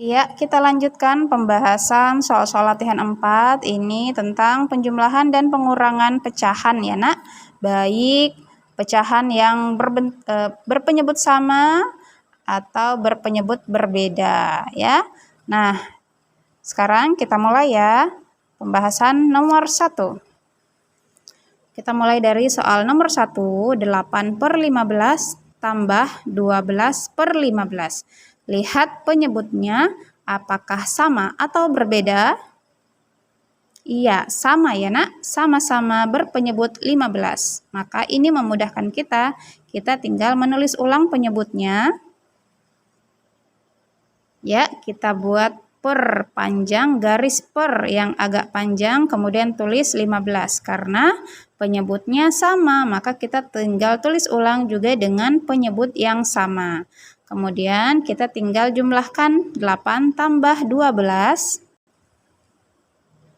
Ya, kita lanjutkan pembahasan soal-soal latihan 4 ini tentang penjumlahan dan pengurangan pecahan ya nak. Baik pecahan yang berpenyebut sama atau berpenyebut berbeda ya. Nah, sekarang kita mulai ya pembahasan nomor 1. Kita mulai dari soal nomor 1, 8/15 tambah 12/15. Lihat penyebutnya, apakah sama atau berbeda? Iya, sama ya nak, sama-sama berpenyebut 15. Maka ini memudahkan kita tinggal menulis ulang penyebutnya. Ya, kita buat per panjang garis per yang agak panjang, kemudian tulis 15. Karena penyebutnya sama, maka kita tinggal tulis ulang juga dengan penyebut yang sama. Kemudian kita tinggal jumlahkan 8 tambah 12.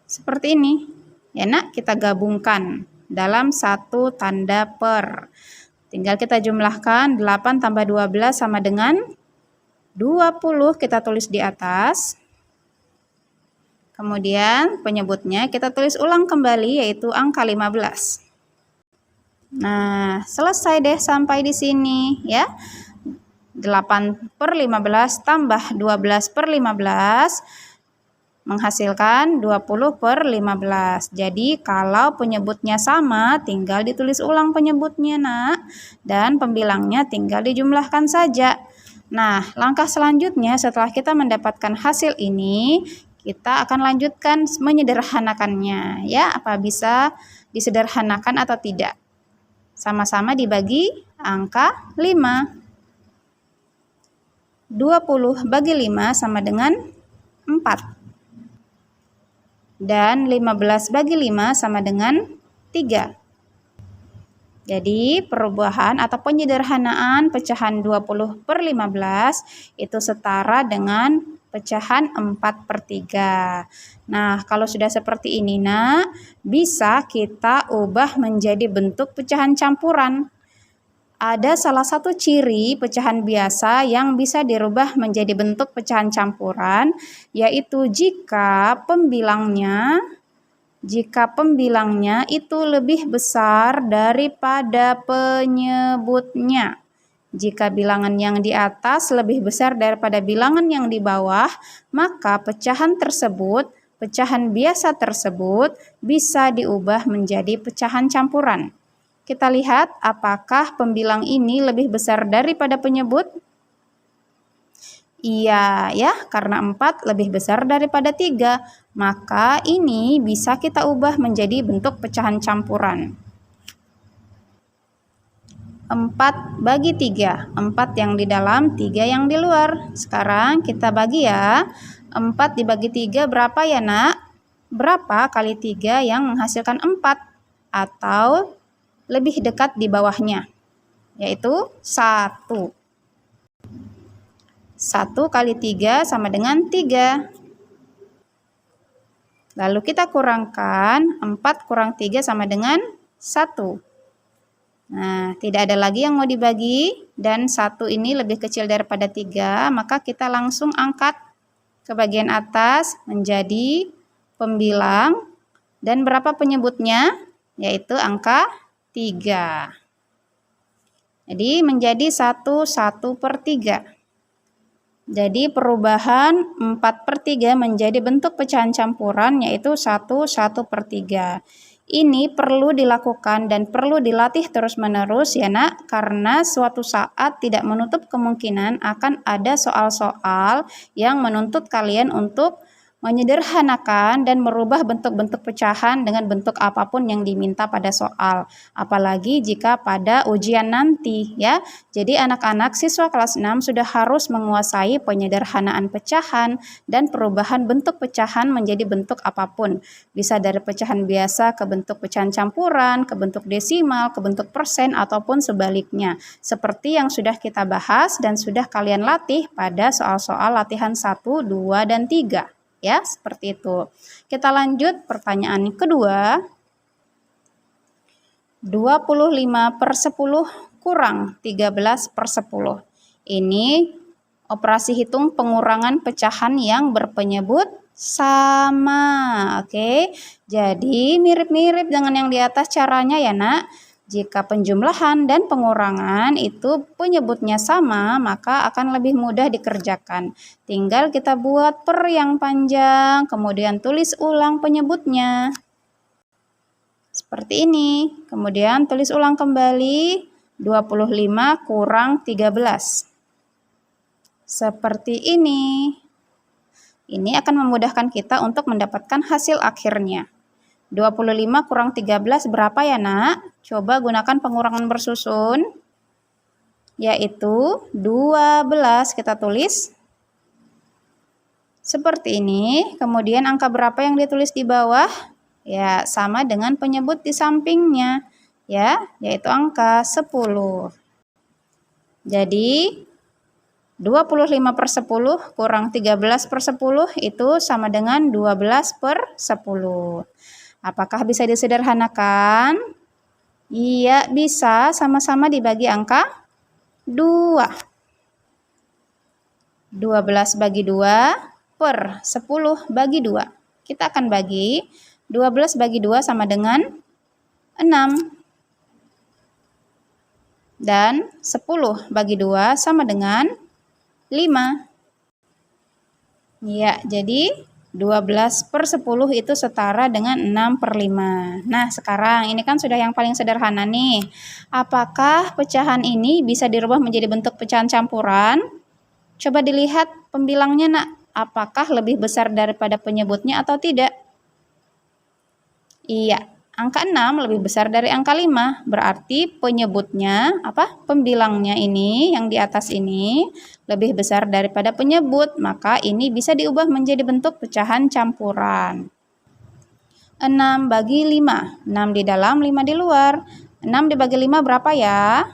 Seperti ini. Ya nak, kita gabungkan dalam satu tanda per. Tinggal kita jumlahkan 8 tambah 12 sama dengan 20, kita tulis di atas. Kemudian penyebutnya kita tulis ulang kembali, yaitu angka 15. Nah, selesai deh sampai di sini ya. 8/15 tambah 12/15 menghasilkan 20/15. Jadi kalau penyebutnya sama, tinggal ditulis ulang penyebutnya nak, dan pembilangnya tinggal dijumlahkan saja. Nah, langkah selanjutnya setelah kita mendapatkan hasil ini, kita akan lanjutkan menyederhanakannya ya, apa bisa disederhanakan atau tidak. Sama-sama dibagi angka 5. 20 bagi 5 sama dengan 4. Dan 15 bagi 5 sama dengan 3. Jadi perubahan atau penyederhanaan pecahan 20/15 itu setara dengan pecahan 4/3. Nah, kalau sudah seperti ini nak, bisa kita ubah menjadi bentuk pecahan campuran. Ada salah satu ciri pecahan biasa yang bisa dirubah menjadi bentuk pecahan campuran, yaitu jika pembilangnya itu lebih besar daripada penyebutnya. Jika bilangan yang di atas lebih besar daripada bilangan yang di bawah, maka pecahan biasa tersebut bisa diubah menjadi pecahan campuran. Kita lihat apakah pembilang ini lebih besar daripada penyebut? Iya ya, karena 4 lebih besar daripada 3. Maka ini bisa kita ubah menjadi bentuk pecahan campuran. 4 bagi 3. 4 yang di dalam, 3 yang di luar. Sekarang kita bagi ya. 4 dibagi 3 berapa ya nak? Berapa kali 3 yang menghasilkan 4? Atau lebih dekat di bawahnya, yaitu 1. 1 kali 3 sama dengan 3. Lalu kita kurangkan, 4 kurang 3 sama dengan 1. Nah, tidak ada lagi yang mau dibagi, dan 1 ini lebih kecil daripada 3, maka kita langsung angkat ke bagian atas menjadi pembilang, dan berapa penyebutnya? Yaitu angka 3. Jadi menjadi 1/3. Jadi perubahan 4/3 menjadi bentuk pecahan campuran, yaitu 1/3. Ini perlu dilakukan dan perlu dilatih terus-menerus ya nak, karena suatu saat tidak menutup kemungkinan akan ada soal-soal yang menuntut kalian untuk menyederhanakan dan merubah bentuk-bentuk pecahan dengan bentuk apapun yang diminta pada soal. Apalagi jika pada ujian nanti ya. Jadi anak-anak siswa kelas 6 sudah harus menguasai penyederhanaan pecahan dan perubahan bentuk pecahan menjadi bentuk apapun. Bisa dari pecahan biasa ke bentuk pecahan campuran, ke bentuk desimal, ke bentuk persen, ataupun sebaliknya. Seperti yang sudah kita bahas dan sudah kalian latih pada soal-soal latihan 1, 2, dan 3. Ya, seperti itu. Kita lanjut pertanyaan kedua. 25/10 kurang 13/10. Ini operasi hitung pengurangan pecahan yang berpenyebut sama. Oke, jadi mirip-mirip dengan yang di atas caranya ya nak. Jika penjumlahan dan pengurangan itu penyebutnya sama, maka akan lebih mudah dikerjakan. Tinggal kita buat per yang panjang, kemudian tulis ulang penyebutnya. Seperti ini. Kemudian tulis ulang kembali 25 kurang 13. Seperti ini. Ini akan memudahkan kita untuk mendapatkan hasil akhirnya. 25 kurang 13 berapa ya nak? Coba gunakan pengurangan bersusun. Yaitu 12 kita tulis. Seperti ini. Kemudian angka berapa yang ditulis di bawah? Ya, sama dengan penyebut di sampingnya. Ya, yaitu angka 10. Jadi 25/10 kurang 13/10 itu sama dengan 12/10. Apakah bisa disederhanakan? Iya, bisa. Sama-sama dibagi angka 2. 12 bagi 2 per 10 bagi 2. Kita akan bagi 12 bagi 2 sama dengan 6. Dan 10 bagi 2 sama dengan 5. Ya, jadi 12/10 itu setara dengan 6/5. Nah, sekarang ini kan sudah yang paling sederhana nih. Apakah pecahan ini bisa dirubah menjadi bentuk pecahan campuran? Coba dilihat pembilangnya nak. Apakah lebih besar daripada penyebutnya atau tidak? Iya, angka 6 lebih besar dari angka 5. Berarti penyebutnya, pembilangnya ini yang di atas ini lebih besar daripada penyebut. Maka ini bisa diubah menjadi bentuk pecahan campuran. 6 bagi 5. 6 di dalam, 5 di luar. 6 dibagi 5 berapa ya?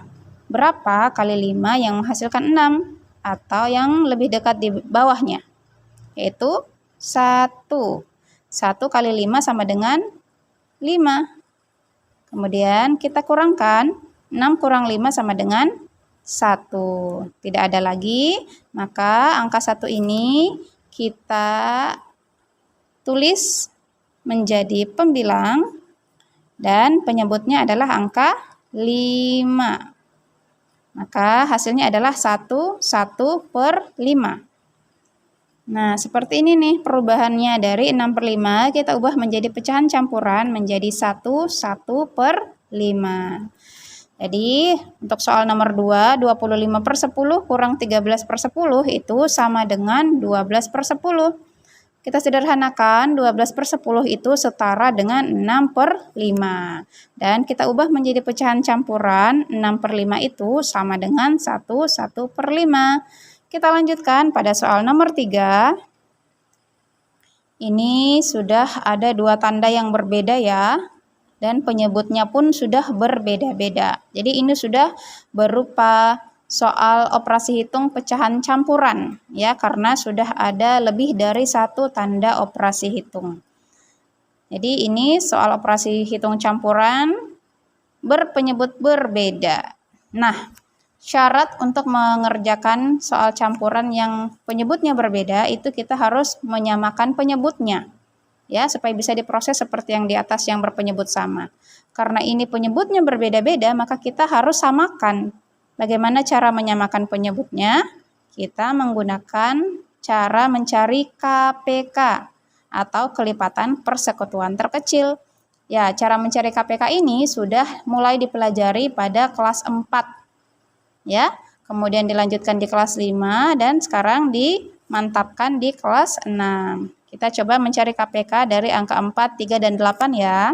Berapa kali 5 yang menghasilkan 6? Atau yang lebih dekat di bawahnya? Yaitu 1. 1 kali 5 sama dengan 5. Kemudian kita kurangkan 6 kurang 5 sama dengan 1. Tidak ada lagi, maka angka 1 ini kita tulis menjadi pembilang dan penyebutnya adalah angka 5. Maka hasilnya adalah 1/5. Nah, seperti ini nih perubahannya dari 6/5 kita ubah menjadi pecahan campuran menjadi 1/5. Jadi, untuk soal nomor 2, 25/10 kurang 13/10 itu sama dengan 12/10. Kita sederhanakan, 12/10 itu setara dengan 6/5. Dan kita ubah menjadi pecahan campuran, 6/5 itu sama dengan 1/5. Kita lanjutkan pada soal nomor 3. Ini sudah ada 2 tanda yang berbeda ya. Dan penyebutnya pun sudah berbeda-beda. Jadi ini sudah berupa soal operasi hitung pecahan campuran. Ya, karena sudah ada lebih dari 1 tanda operasi hitung. Jadi ini soal operasi hitung campuran berpenyebut berbeda. Nah, syarat untuk mengerjakan soal campuran yang penyebutnya berbeda itu kita harus menyamakan penyebutnya. Ya, supaya bisa diproses seperti yang di atas yang berpenyebut sama. Karena ini penyebutnya berbeda-beda, maka kita harus samakan. Bagaimana cara menyamakan penyebutnya? Kita menggunakan cara mencari KPK atau kelipatan persekutuan terkecil. Ya, cara mencari KPK ini sudah mulai dipelajari pada kelas 4. Ya, kemudian dilanjutkan di kelas 5 dan sekarang dimantapkan di kelas 6. Kita coba mencari KPK dari angka 4, 3, dan 8 ya.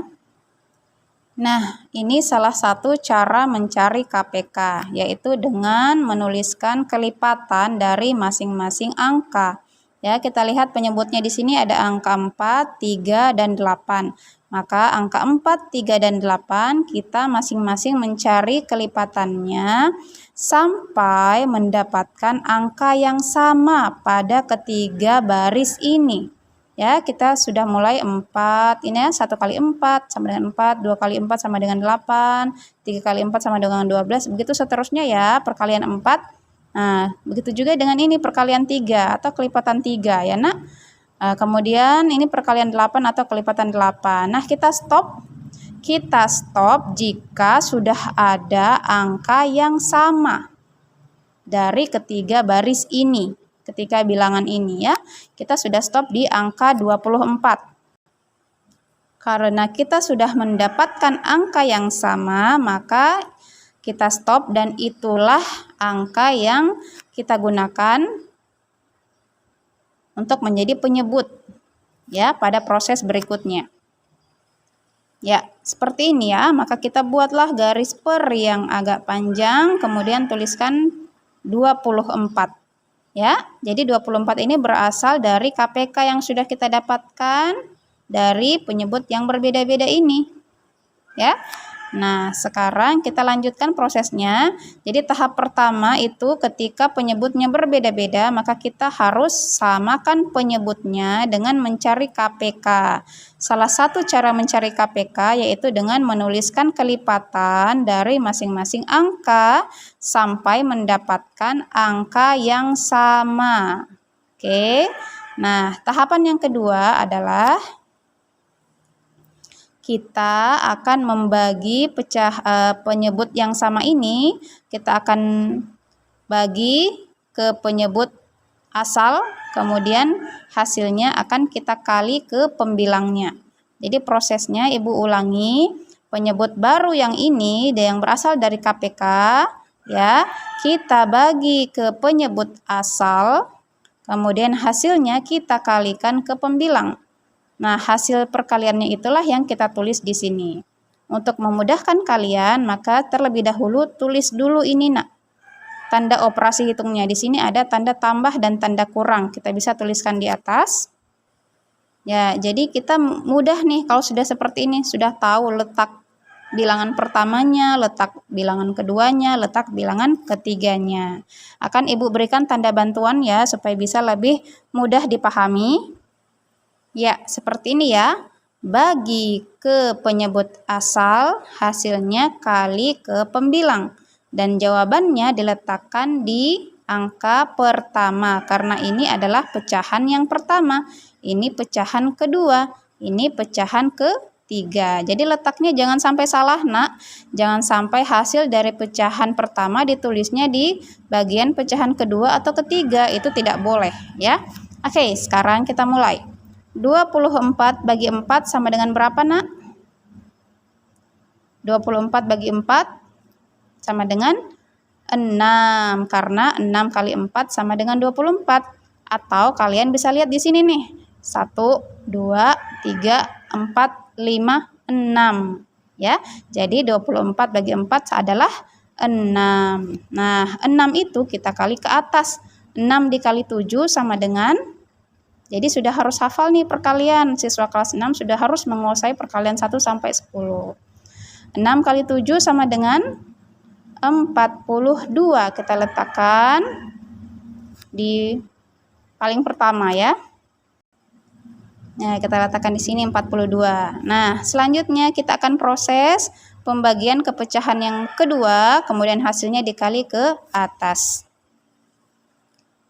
Nah, ini salah satu cara mencari KPK, yaitu dengan menuliskan kelipatan dari masing-masing angka. Ya, kita lihat penyebutnya di sini ada angka 4, 3, dan 8. Maka angka 4, 3, dan 8 kita masing-masing mencari kelipatannya sampai mendapatkan angka yang sama pada ketiga baris ini. Ya, kita sudah mulai 4, ini ya, 1 kali 4 sama dengan 4, 2 kali 4 sama dengan 8, 3 kali 4 sama dengan 12, begitu seterusnya ya, perkalian 4 Nah, begitu juga dengan ini perkalian 3 atau kelipatan 3 ya nak. Kemudian ini perkalian 8 atau kelipatan 8. Nah, kita stop jika sudah ada angka yang sama dari ketiga baris ini. Ketika bilangan ini ya, kita sudah stop di angka 24. Karena kita sudah mendapatkan angka yang sama, maka kita stop dan itulah angka yang kita gunakan untuk menjadi penyebut ya pada proses berikutnya. Ya, seperti ini ya. Maka kita buatlah garis per yang agak panjang, kemudian tuliskan 24. Ya, jadi 24 ini berasal dari KPK yang sudah kita dapatkan dari penyebut yang berbeda-beda ini. Ya. Nah, sekarang kita lanjutkan prosesnya. Jadi tahap pertama itu ketika penyebutnya berbeda-beda, maka kita harus samakan penyebutnya dengan mencari KPK. Salah satu cara mencari KPK yaitu dengan menuliskan kelipatan dari masing-masing angka sampai mendapatkan angka yang sama. Oke. Nah, tahapan yang kedua adalah kita akan membagi penyebut yang sama ini, kita akan bagi ke penyebut asal, kemudian hasilnya akan kita kali ke pembilangnya. Jadi prosesnya Ibu ulangi, penyebut baru yang ini yang berasal dari KPK ya, kita bagi ke penyebut asal, kemudian hasilnya kita kalikan ke pembilang. Nah, hasil perkaliannya itulah yang kita tulis di sini. Untuk memudahkan kalian, maka terlebih dahulu tulis dulu ini nak. Tanda operasi hitungnya. Di sini ada tanda tambah dan tanda kurang. Kita bisa tuliskan di atas. Ya, jadi kita mudah nih kalau sudah seperti ini, sudah tahu letak bilangan pertamanya, letak bilangan keduanya, letak bilangan ketiganya. Akan Ibu berikan tanda bantuan ya supaya bisa lebih mudah dipahami. Ya, seperti ini ya. Bagi ke penyebut asal, hasilnya kali ke pembilang. Dan jawabannya diletakkan di angka pertama. Karena ini adalah pecahan yang pertama. Ini pecahan kedua. Ini pecahan ketiga. Jadi letaknya jangan sampai salah nak. Jangan sampai hasil dari pecahan pertama ditulisnya di bagian pecahan kedua atau ketiga. Itu tidak boleh ya. Oke, sekarang kita mulai. 24 bagi 4 sama dengan berapa nak? 24 bagi 4 sama dengan 6. Karena 6 kali 4 sama dengan 24. Atau kalian bisa lihat di sini nih. 1, 2, 3, 4, 5, 6. Ya, jadi 24 bagi 4 adalah 6. Nah, 6 itu kita kali ke atas. 6 dikali 7 sama dengan, jadi sudah harus hafal nih perkalian. Siswa kelas 6 sudah harus menguasai perkalian 1 sampai 10. 6 kali 7 sama dengan 42. Kita letakkan di paling pertama ya. Nah, kita letakkan di sini 42. Nah, selanjutnya kita akan proses pembagian ke pecahan yang kedua, kemudian hasilnya dikali ke atas.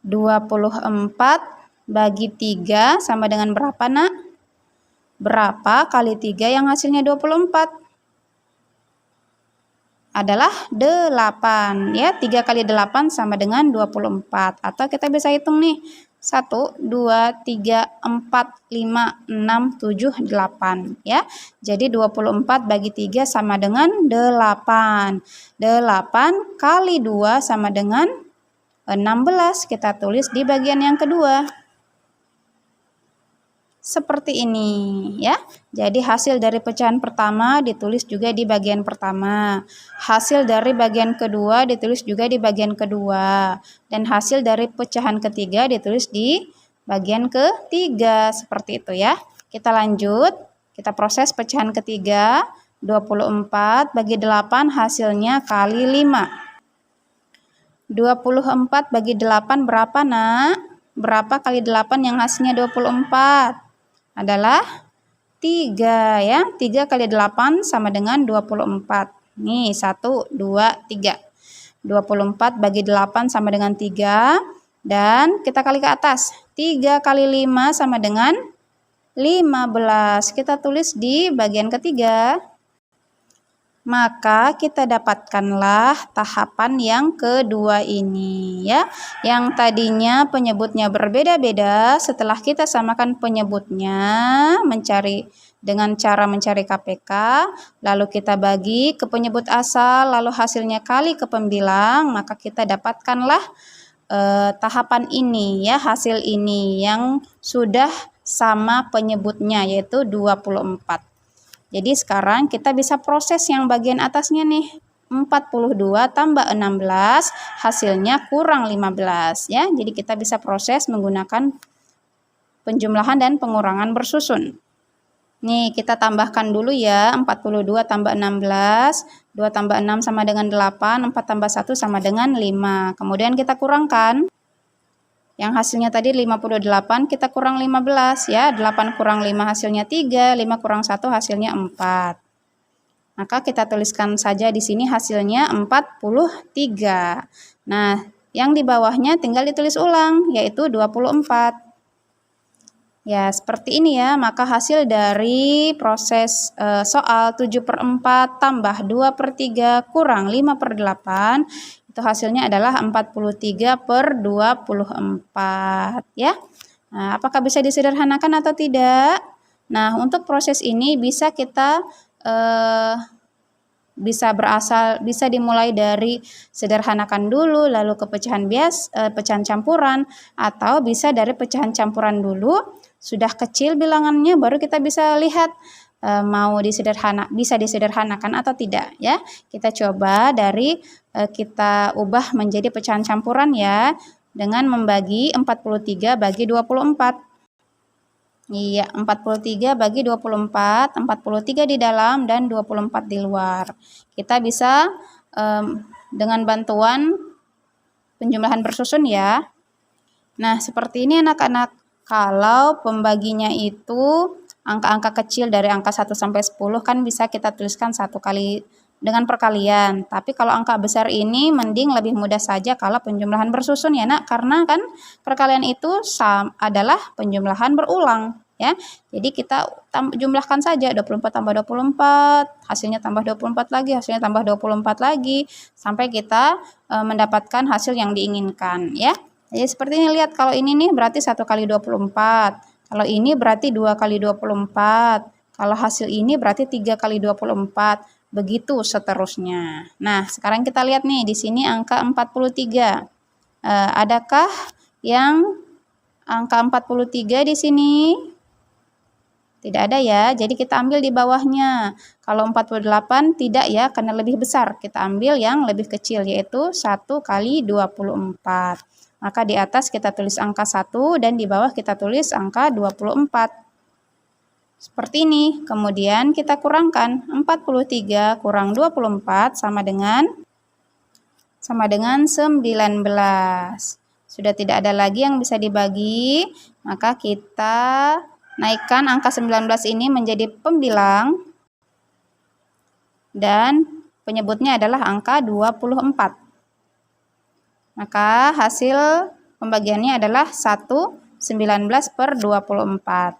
24 bagi 3 sama dengan berapa nak? Berapa kali 3 yang hasilnya 24? Adalah 8 ya. 3 kali 8 sama dengan 24. Atau kita bisa hitung nih. 1, 2, 3, 4, 5, 6, 7, 8 ya. Jadi 24 bagi 3 sama dengan 8. 8 kali 2 sama dengan 16. Kita tulis di bagian yang kedua. Seperti ini ya. Jadi hasil dari pecahan pertama ditulis juga di bagian pertama. Hasil dari bagian kedua ditulis juga di bagian kedua. Dan hasil dari pecahan ketiga ditulis di bagian ketiga. Seperti itu ya. Kita lanjut. Kita proses pecahan ketiga. 24 bagi 8 hasilnya kali 5. 24 bagi 8 berapa nak? Berapa kali 8 yang hasilnya 24? Adalah 3 ya. 3 kali 8 sama dengan 24. Nih 1, 2, 3. 24 bagi 8 sama dengan 3. Dan kita kali ke atas. 3 kali 5 sama dengan 15. Kita tulis di bagian ketiga. Maka kita dapatkanlah tahapan yang kedua ini ya. Yang tadinya penyebutnya berbeda-beda, setelah kita samakan penyebutnya dengan cara mencari KPK, lalu kita bagi ke penyebut asal, lalu hasilnya kali ke pembilang, maka kita dapatkanlah tahapan ini ya, hasil ini yang sudah sama penyebutnya yaitu 24. Jadi sekarang kita bisa proses yang bagian atasnya nih. 42 tambah 16 hasilnya kurang 15 ya. Jadi kita bisa proses menggunakan penjumlahan dan pengurangan bersusun. Nih kita tambahkan dulu ya. 42 tambah 16, 2 tambah 6 sama dengan 8, 4 tambah 1 sama dengan 5. Kemudian kita kurangkan. Yang hasilnya tadi 58, kita kurang 15 ya. 8 kurang 5 hasilnya 3, 5 kurang 1 hasilnya 4. Maka kita tuliskan saja di sini hasilnya 43. Nah, yang di bawahnya tinggal ditulis ulang, yaitu 24. Ya, seperti ini ya. Maka hasil dari proses soal 7/4 tambah 2/3 kurang 5/8, itu hasilnya adalah 43/24 ya. Nah, apakah bisa disederhanakan atau tidak? Nah, untuk proses ini bisa kita bisa dimulai dari sederhanakan dulu lalu ke pecahan campuran, atau bisa dari pecahan campuran dulu, sudah kecil bilangannya baru kita bisa lihat mau bisa disederhanakan atau tidak ya. Kita coba dari kita ubah menjadi pecahan campuran ya, dengan membagi 43 bagi 24. Iya, 43 bagi 24, 43 di dalam dan 24 di luar. Kita bisa dengan bantuan penjumlahan bersusun ya. Nah, seperti ini anak-anak. Kalau pembaginya itu angka-angka kecil dari angka 1 sampai 10 kan bisa kita tuliskan 1 kali dengan perkalian. Tapi kalau angka besar ini mending lebih mudah saja kalau penjumlahan bersusun ya nak, karena kan perkalian itu adalah penjumlahan berulang ya. Jadi kita jumlahkan saja 24 tambah 24, hasilnya tambah 24 lagi, hasilnya tambah 24 lagi, sampai kita mendapatkan hasil yang diinginkan ya. Jadi seperti ini, lihat kalau ini nih berarti 1 kali 24. Kalau ini berarti 2 kali 24. Kalau hasil ini berarti 3 kali 24. Begitu seterusnya. Nah, sekarang kita lihat nih di sini angka 43. Adakah yang angka 43 di sini? Tidak ada ya. Jadi kita ambil di bawahnya. Kalau 48 tidak ya, karena lebih besar. Kita ambil yang lebih kecil yaitu 1 kali 24. Maka di atas kita tulis angka 1 dan di bawah kita tulis angka 24. Seperti ini. Kemudian kita kurangkan 43 kurang 24 sama dengan 19. Sudah tidak ada lagi yang bisa dibagi, maka kita naikkan angka 19 ini menjadi pembilang dan penyebutnya adalah angka 24. Maka hasil pembagiannya adalah 1/19/24.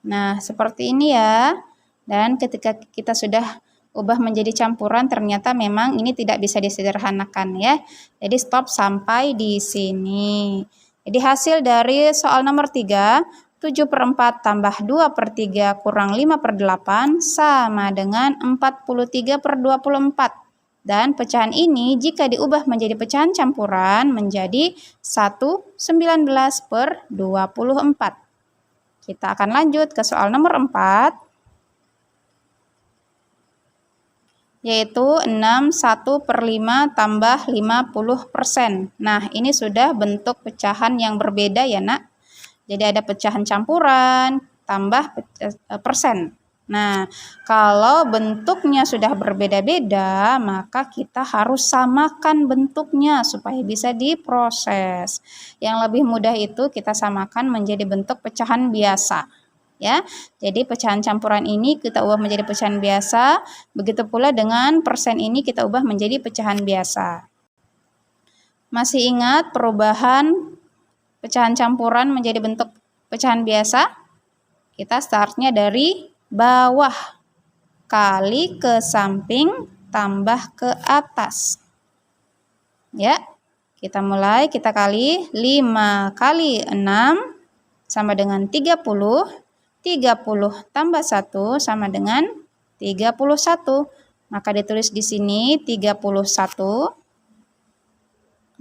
Nah, seperti ini ya. Dan ketika kita sudah ubah menjadi campuran, ternyata memang ini tidak bisa disederhanakan ya. Jadi stop sampai di sini. Jadi hasil dari soal nomor 3, 7/4 tambah 2/3 kurang 5/8 sama dengan 43/24. Dan pecahan ini jika diubah menjadi pecahan campuran menjadi 1/19/24. Kita akan lanjut ke soal nomor 4, yaitu 61/5 tambah 50%. Nah, ini sudah bentuk pecahan yang berbeda ya nak. Jadi ada pecahan campuran tambah persen. Nah, kalau bentuknya sudah berbeda-beda, maka kita harus samakan bentuknya supaya bisa diproses. Yang lebih mudah itu kita samakan menjadi bentuk pecahan biasa. Ya, jadi pecahan campuran ini kita ubah menjadi pecahan biasa, begitu pula dengan persen ini kita ubah menjadi pecahan biasa. Masih ingat perubahan pecahan campuran menjadi bentuk pecahan biasa? Kita startnya dari bawah kali ke samping tambah ke atas. Ya, kita mulai, kita kali 5 kali 6 sama dengan 30. 30 tambah 1 sama dengan 31. Maka ditulis di sini 31.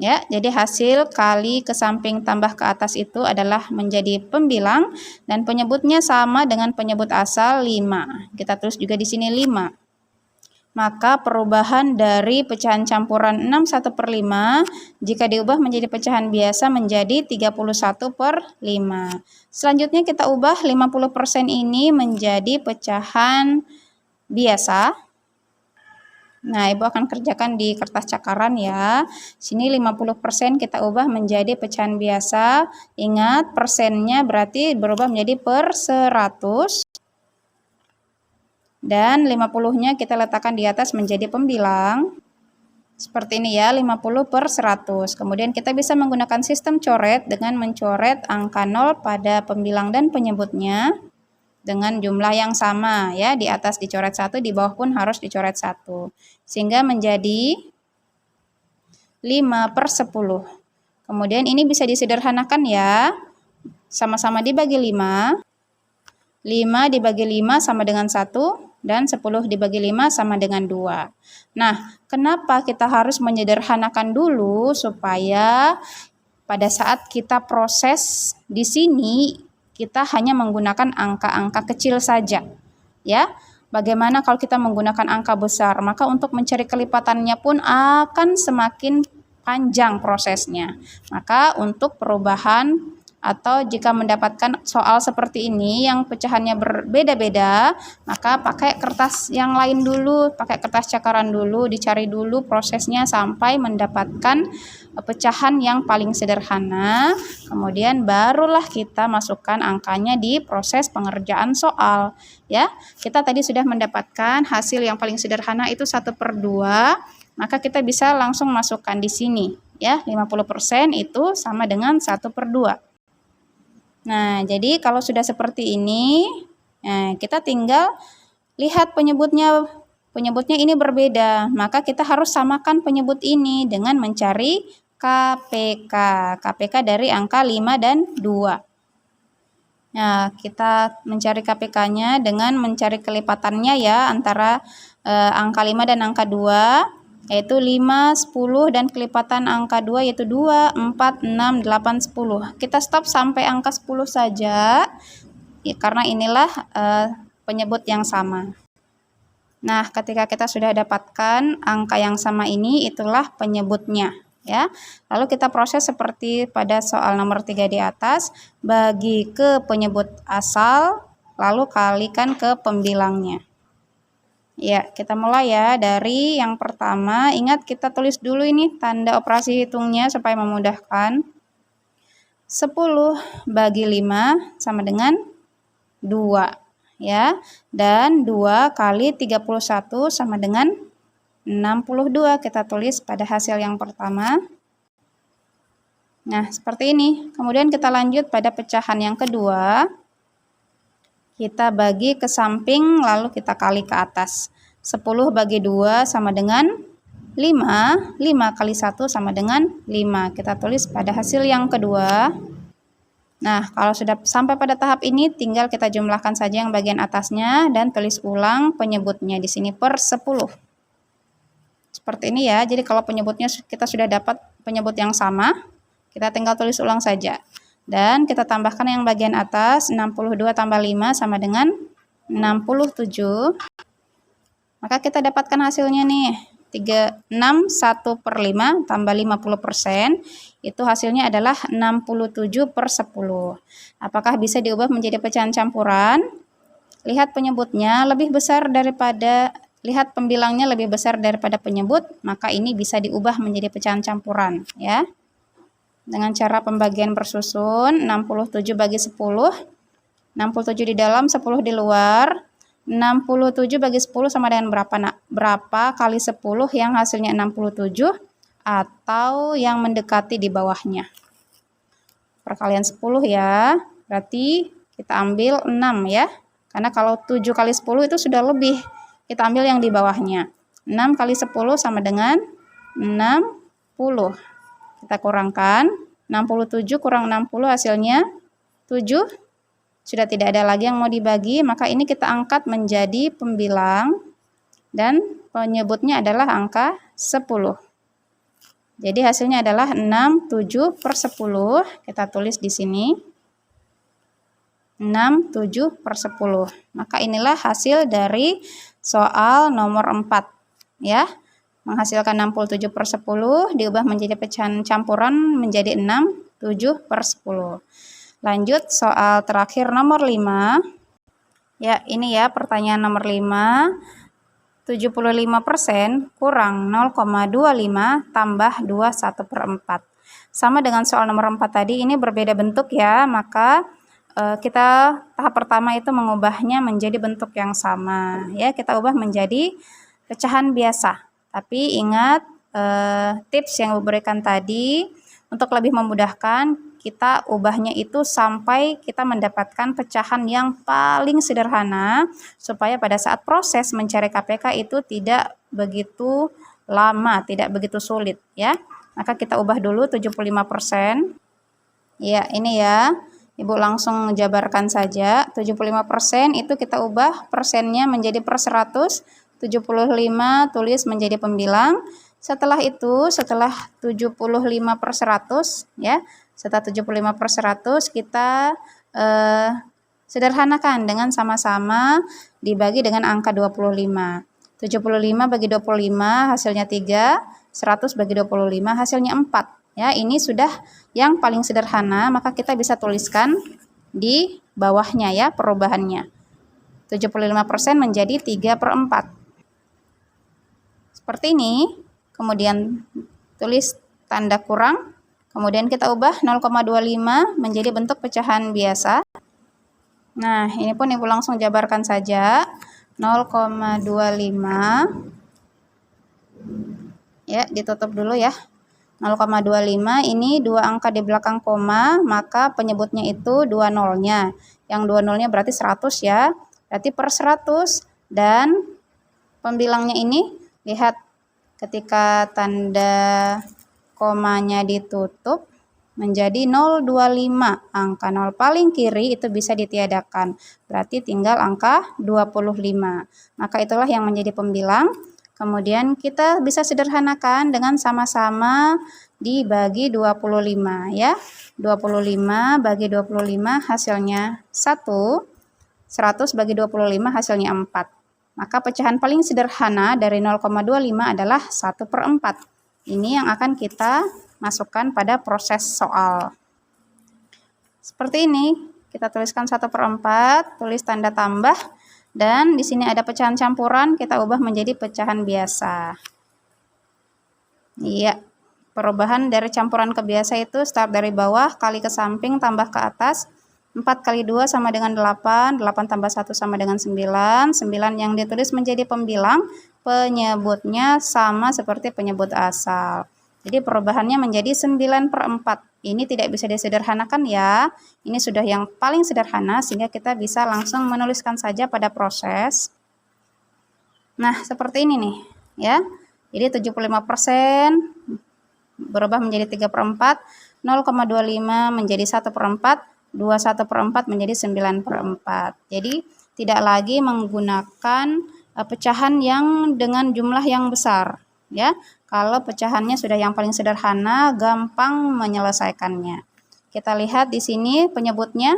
Ya, jadi hasil kali ke samping tambah ke atas itu adalah menjadi pembilang dan penyebutnya sama dengan penyebut asal 5. Kita tulis juga di sini 5. Maka perubahan dari pecahan campuran 6/1/5 jika diubah menjadi pecahan biasa menjadi 31/5. Selanjutnya kita ubah 50% ini menjadi pecahan biasa. Nah, Ibu akan kerjakan di kertas cakaran ya. Sini 50% kita ubah menjadi pecahan biasa. Ingat, persennya berarti berubah menjadi per 100. Dan 50-nya kita letakkan di atas menjadi pembilang. Seperti ini ya, 50/100. Kemudian kita bisa menggunakan sistem coret dengan mencoret angka 0 pada pembilang dan penyebutnya dengan jumlah yang sama ya, di atas dicoret 1, di bawah pun harus dicoret 1, sehingga menjadi 5/10. Kemudian ini bisa disederhanakan ya, sama-sama dibagi 5. 5 dibagi 5 sama dengan 1, dan 10 dibagi 5 sama dengan 2. Nah, kenapa kita harus menyederhanakan dulu? Supaya pada saat kita proses di sini kita hanya menggunakan angka-angka kecil saja, ya. Bagaimana kalau kita menggunakan angka besar? Maka untuk mencari kelipatannya pun akan semakin panjang prosesnya. Maka untuk perubahan atau jika mendapatkan soal seperti ini yang pecahannya berbeda-beda, maka pakai kertas yang lain dulu, pakai kertas cakaran dulu, dicari dulu prosesnya sampai mendapatkan pecahan yang paling sederhana. Kemudian barulah kita masukkan angkanya di proses pengerjaan soal. Ya, kita tadi sudah mendapatkan hasil yang paling sederhana itu 1/2, maka kita bisa langsung masukkan di sini. Ya, 50% itu sama dengan 1/2. Nah, jadi kalau sudah seperti ini, kita tinggal lihat penyebutnya. Penyebutnya ini berbeda, maka kita harus samakan penyebut ini dengan mencari KPK. KPK dari angka 5 dan 2. Nah, kita mencari KPK-nya dengan mencari kelipatannya ya, antara angka 5 dan angka 2. Yaitu 5, 10, dan kelipatan angka 2 yaitu 2, 4, 6, 8, 10. Kita stop sampai angka 10 saja, ya, karena inilah penyebut yang sama. Nah, ketika kita sudah dapatkan angka yang sama ini, itulah penyebutnya. Ya, lalu kita proses seperti pada soal nomor 3 di atas, bagi ke penyebut asal, lalu kalikan ke pembilangnya. Ya, kita mulai ya dari yang pertama. Ingat kita tulis dulu ini tanda operasi hitungnya supaya memudahkan. 10 bagi 5 sama dengan 2 ya. Dan 2 kali 31 sama dengan 62. Kita tulis pada hasil yang pertama. Nah, seperti ini. Kemudian kita lanjut pada pecahan yang kedua. Kita bagi ke samping lalu kita kali ke atas. 10 bagi 2 sama dengan 5. 5 kali 1 sama dengan 5. Kita tulis pada hasil yang kedua. Nah, kalau sudah sampai pada tahap ini tinggal kita jumlahkan saja yang bagian atasnya dan tulis ulang penyebutnya di sini per 10. Seperti ini ya. Jadi kalau penyebutnya kita sudah dapat penyebut yang sama, kita tinggal tulis ulang saja. Dan kita tambahkan yang bagian atas, 62 tambah 5 sama dengan 67. Maka kita dapatkan hasilnya nih, 61/5 tambah 50%, itu hasilnya adalah 67/10. Apakah bisa diubah menjadi pecahan campuran? Lihat penyebutnya lebih besar daripada, lihat pembilangnya lebih besar daripada penyebut, maka ini bisa diubah menjadi pecahan campuran ya. Dengan cara pembagian bersusun, 67 bagi 10, 67 di dalam, 10 di luar. 67 bagi 10 sama dengan berapa nak? Berapa kali 10 yang hasilnya 67? atau yang mendekati di bawahnya. Perkalian 10 ya, berarti kita ambil 6 ya. Karena kalau 7 kali 10 itu sudah lebih, kita ambil yang di bawahnya. 6 kali 10 sama dengan 60. Kita kurangkan, 67 kurang 60 hasilnya 7. Sudah tidak ada lagi yang mau dibagi, maka ini kita angkat menjadi pembilang dan penyebutnya adalah angka 10. Jadi hasilnya adalah 6/7/10. Kita tulis di sini 6/7/10. Maka inilah hasil dari soal nomor 4 ya. Menghasilkan 67/10 diubah menjadi pecahan campuran menjadi 6/7/10. Lanjut soal terakhir nomor 5. Ya, ini ya pertanyaan nomor 5. 75% kurang 0,25 tambah 21/4. Sama dengan soal nomor 4 tadi, ini berbeda bentuk ya, maka kita tahap pertama itu mengubahnya menjadi bentuk yang sama ya, kita ubah menjadi pecahan biasa. Tapi ingat tips yang diberikan tadi, untuk lebih memudahkan kita ubahnya itu sampai kita mendapatkan pecahan yang paling sederhana, supaya pada saat proses mencari KPK itu tidak begitu lama, tidak begitu sulit ya. Maka kita ubah dulu 75%. Ya, ini ya. Ibu langsung jabarkan saja. 75% itu kita ubah persennya menjadi per 100. 75 tulis menjadi pembilang. Setelah itu, setelah 75/100 ya, setelah 75/100 kita sederhanakan dengan sama-sama dibagi dengan angka 25. 75 bagi 25 hasilnya 3, 100 bagi 25 hasilnya 4. Ya, ini sudah yang paling sederhana, maka kita bisa tuliskan di bawahnya ya perubahannya. 75% menjadi 3/4. Seperti ini. Kemudian tulis tanda kurang, kemudian kita ubah 0,25 menjadi bentuk pecahan biasa. Nah, ini pun Ibu langsung jabarkan saja. 0,25 ya, ditutup dulu ya. 0,25 ini dua angka di belakang koma, maka penyebutnya itu dua nolnya. Yang dua nolnya berarti 100 ya. Berarti per 100, dan pembilangnya ini lihat ketika tanda komanya ditutup menjadi 0,25. Angka 0 paling kiri itu bisa ditiadakan. Berarti tinggal angka 25. Maka itulah yang menjadi pembilang. Kemudian kita bisa sederhanakan dengan sama-sama dibagi 25 ya. 25 bagi 25 hasilnya 1. 100 bagi 25 hasilnya 4. Maka pecahan paling sederhana dari 0,25 adalah 1/4. Ini yang akan kita masukkan pada proses soal. Seperti ini, kita tuliskan 1/4, tulis tanda tambah, dan di sini ada pecahan campuran, kita ubah menjadi pecahan biasa. Iya, perubahan dari campuran ke biasa itu start dari bawah, kali ke samping, tambah ke atas. 4 kali 2 sama dengan 8, 8 tambah 1 sama dengan 9, 9 yang ditulis menjadi pembilang, penyebutnya sama seperti penyebut asal. Jadi perubahannya menjadi 9/4. Ini tidak bisa disederhanakan ya, ini sudah yang paling sederhana sehingga kita bisa langsung menuliskan saja pada proses. Nah, seperti ini nih ya. Jadi 75% berubah menjadi 3/4, 0,25 menjadi 1/4, 21/4 menjadi 9/4. Jadi tidak lagi menggunakan pecahan yang dengan jumlah yang besar ya. Kalau pecahannya sudah yang paling sederhana, gampang menyelesaikannya. Kita lihat di sini penyebutnya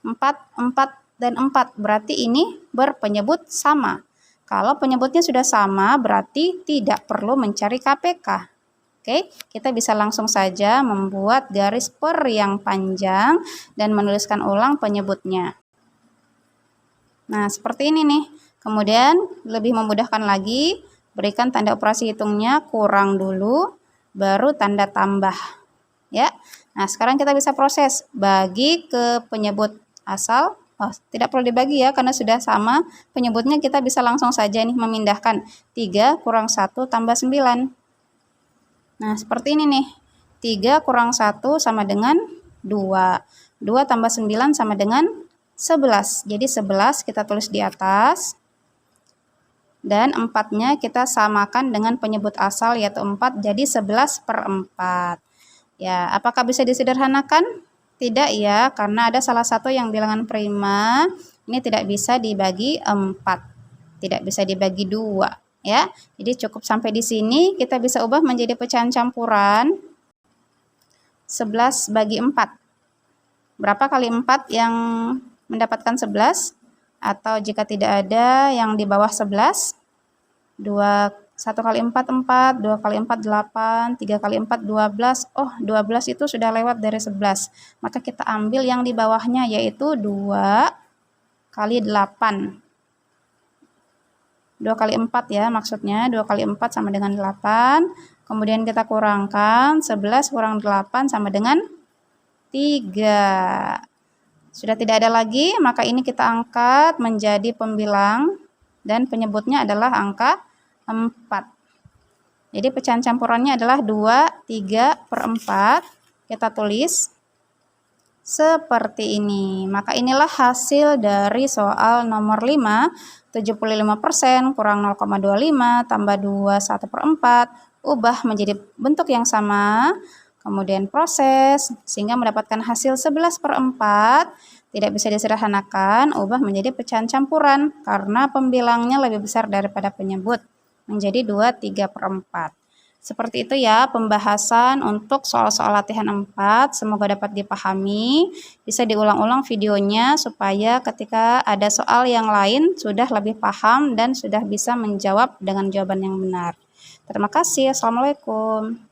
4, 4 dan 4. Berarti ini berpenyebut sama. Kalau penyebutnya sudah sama, berarti tidak perlu mencari KPK. Oke, kita bisa langsung saja membuat garis per yang panjang dan menuliskan ulang penyebutnya. Nah, seperti ini nih. Kemudian lebih memudahkan lagi, berikan tanda operasi hitungnya kurang dulu, baru tanda tambah. Ya. Nah, sekarang kita bisa proses bagi ke penyebut asal. Oh, tidak perlu dibagi ya karena sudah sama penyebutnya, kita bisa langsung saja nih memindahkan 3 kurang 1 tambah 9. Nah, seperti ini nih. 3 kurang 1 sama dengan 2. 2 tambah 9 sama dengan 11. Jadi 11 kita tulis di atas. Dan 4-nya kita samakan dengan penyebut asal yaitu 4. Jadi 11/4. Ya, apakah bisa disederhanakan? Tidak ya, karena ada salah satu yang bilangan prima. Ini tidak bisa dibagi 4. Tidak bisa dibagi 2. Ya, jadi cukup sampai di sini. Kita bisa ubah menjadi pecahan campuran 11 bagi 4. Berapa kali 4 yang mendapatkan 11? Atau jika tidak ada yang di bawah 11, 1 kali 4, 4, 2 kali 4, 8, 3 kali 4, 12. Oh, 12 itu sudah lewat dari 11. Maka kita ambil yang di bawahnya, yaitu 2 kali 8. 2 kali 4 ya maksudnya, 2 kali 4 sama dengan 8. Kemudian kita kurangkan, 11 kurang 8 sama dengan 3. Sudah tidak ada lagi, maka ini kita angkat menjadi pembilang dan penyebutnya adalah angka 4. Jadi pecahan campurannya adalah 2, 3/4. Kita tulis seperti ini. Maka inilah hasil dari soal nomor 5. 75% kurang 0,25 tambah 2 1/4. Ubah menjadi bentuk yang sama. Kemudian proses sehingga mendapatkan hasil 11/4. Tidak bisa disederhanakan, ubah menjadi pecahan campuran karena pembilangnya lebih besar daripada penyebut, menjadi 2 3/4. Seperti itu ya pembahasan untuk soal-soal latihan 4. Semoga dapat dipahami. Bisa diulang-ulang videonya supaya ketika ada soal yang lain sudah lebih paham dan sudah bisa menjawab dengan jawaban yang benar. Terima kasih. Assalamualaikum.